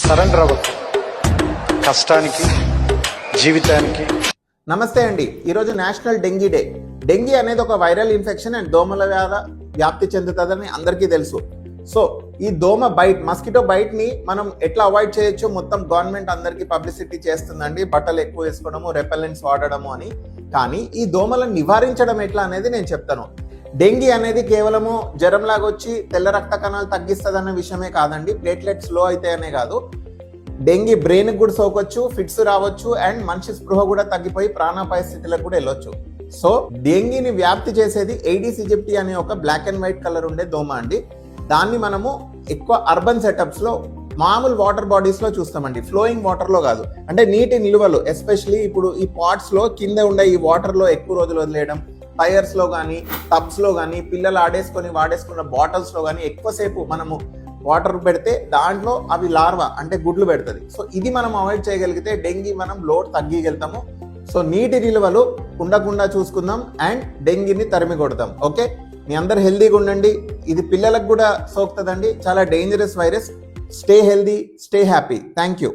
Surrender అవ్వద్దు కష్టానికి, జీవితానికి. నమస్తే అండి. ఈరోజు నేషనల్ డెంగీ డే. డెంగీ అనేది ఒక వైరల్ ఇన్ఫెక్షన్ అండ్ దోమల వ్యాప్తి చెందుతుందని అందరికీ తెలుసు. సో ఈ దోమ బైట్, మస్కిటో బైట్ ని మనం ఎట్లా అవాయిడ్ చేయొచ్చు మొత్తం గవర్నమెంట్ అందరికీ పబ్లిసిటీ చేస్తుందండి, బట్టలు ఎక్కువ వేసుకోవడము, రెపెల్లెంట్స్ వాడడము అని. కానీ ఈ దోమలను నివారించడం ఎట్లా అనేది నేను చెప్తాను. డెంగీ అనేది కేవలము జ్వరం లాగా వచ్చి తెల్ల రక్త కణాలు తగ్గిస్తుంది అన్న విషయమే కాదండి. ప్లేట్లెట్స్ లో అయితే అనే కాదు, డెంగీ బ్రెయిన్ కూడా సోకొచ్చు, ఫిట్స్ రావచ్చు అండ్ మనిషి స్పృహ కూడా తగ్గిపోయి ప్రాణాపాయ స్థితిలకు కూడా వెళ్ళొచ్చు. సో డెంగీని వ్యాప్తి చేసేది ఏడిస్ ఈజిప్టి అనే ఒక బ్లాక్ అండ్ వైట్ కలర్ ఉండే దోమ అండి. దాన్ని మనము ఎక్కువ అర్బన్ సెటప్స్ లో మామూలు వాటర్ బాడీస్ లో చూస్తామండి, ఫ్లోయింగ్ వాటర్ లో కాదు. అంటే నీటి నిల్వలు, ఎస్పెషలీ ఇప్పుడు ఈ పాట్స్ లో కింద ఉండే ఈ వాటర్ లో ఎక్కువ రోజులు వదిలేయడం, టైర్స్ లో కానీ, టబ్స్ లో కానీ, పిల్లలు వాడేసుకున్న బాటిల్స్ లో కానీ ఎక్కువసేపు మనము వాటర్ పెడితే దాంట్లో అవి లార్వా అంటే గుడ్లు పెడుతుంది. సో ఇది మనం అవాయిడ్ చేయగలిగితే డెంగీ మనం లోడ్ తగ్గిగలుగుతాము. సో నీటి నిల్వలు ఉండకుండా చూసుకుందాం అండ్ డెంగీని తరిమి కొడతాం. ఓకే, మీ అందరు హెల్దీగా ఉండండి. ఇది పిల్లలకు కూడా సోకుతుందండి, చాలా dangerous virus. Stay healthy, stay happy. Thank you.